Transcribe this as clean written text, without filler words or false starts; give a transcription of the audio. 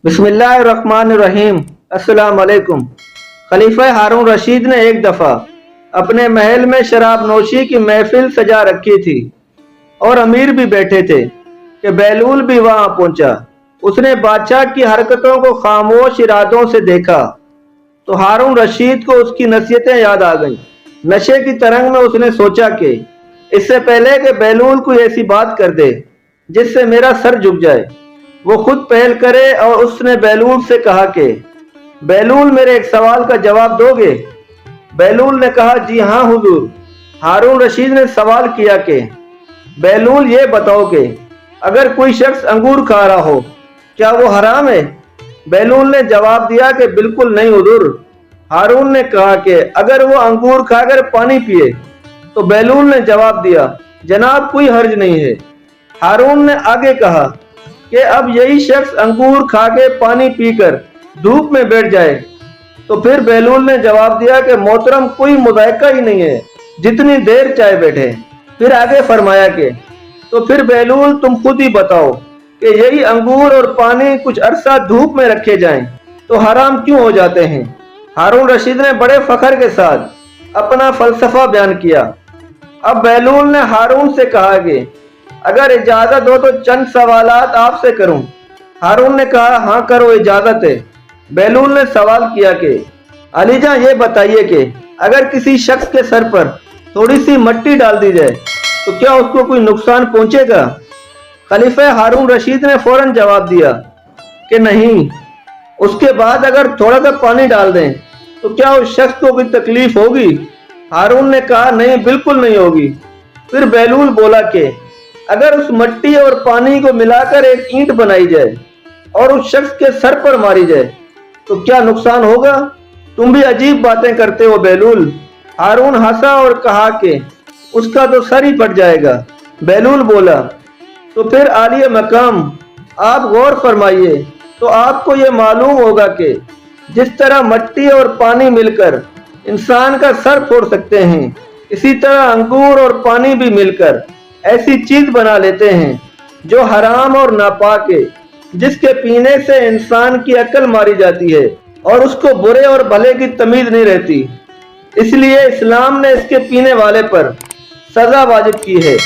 बिस्मिल्लाहिर्रहमानिर्रहीम। अस्सलाम वालेकुम। खलीफा हारून रशीद ने एक दफ़ा अपने महल में शराब नोशी की महफिल सजा रखी थी और अमीर भी बैठे थे कि बैलूल भी वहां पहुंचा। उसने बादशाह की हरकतों को खामोश इरादों से देखा तो हारून रशीद को उसकी नसीहतें याद आ गईं। नशे की तरंग में उसने सोचा कि इससे पहले कि बैलूल कोई ऐसी बात कर दे जिससे मेरा सर झुक जाए, वो खुद पहल करे। और उसने बैलूल से कहा कि बैलूल, मेरे एक सवाल का जवाब दोगे? बैलूल ने कहा, जी हाँ हुजूर। हारून रशीद ने सवाल किया कि बैलूल, ये बताओ कि अगर कोई शख्स अंगूर खा रहा हो, क्या वो हराम है? बैलूल ने जवाब दिया कि बिल्कुल नहीं हुजूर। हारून ने कहा कि अगर वो अंगूर खाकर पानी पिए? तो बैलूल ने जवाब दिया, जनाब कोई हर्ज नहीं है। हारून ने आगे कहा कि अब यही शख्स अंगूर खा के पानी पीकर धूप में बैठ जाए? तो फिर बैलूल ने जवाब दिया कि मोहतरम, कोई मुज़ायका ही नहीं है, जितनी देर चाहे बैठे। फिर आगे फरमाया कि तो फिर बैलूल, तुम खुद ही बताओ कि यही अंगूर और पानी कुछ अरसा धूप में रखे जाएं तो हराम क्यों हो जाते हैं? हारून रशीद ने बड़े फख्र के साथ अपना फलसफा बयान किया। अब बैलूल ने हारून से कहा कि अगर इजाजत हो तो चंद सवालात आपसे करूं। हारून ने कहा, हाँ करो, इजाजत है। बैलूल ने सवाल किया कि अली जान, ये बताइए कि अगर किसी शख्स के सर पर थोड़ी सी मिट्टी डाल दी जाए तो क्या उसको कोई नुकसान पहुंचेगा? खलीफा हारून रशीद ने फौरन जवाब दिया कि नहीं। उसके बाद अगर थोड़ा सा पानी डाल दें तो क्या उस शख्स को कोई तकलीफ होगी? हारून ने कहा, नहीं, बिल्कुल नहीं होगी। फिर बैलूल बोला कि अगर उस मिट्टी और पानी को मिलाकर एक ईंट बनाई जाए और उस शख्स के सर पर मारी जाए तो क्या नुकसान होगा? तुम भी अजीब बातें करते हो बैलूल। हारून हंसा और कहा कि उसका तो सर ही फट जाएगा। बैलूल बोला, तो फिर आलिया मकाम, आप गौर फरमाइए तो आपको ये मालूम होगा कि जिस तरह मिट्टी और पानी मिलकर इंसान का सर फोड़ सकते हैं, इसी तरह अंगूर और पानी भी मिलकर ऐसी चीज बना लेते हैं जो हराम और नापाक है, जिसके पीने से इंसान की अक्ल मारी जाती है और उसको बुरे और भले की तमीज नहीं रहती। इसलिए इस्लाम ने इसके पीने वाले पर सजा वाजिब की है।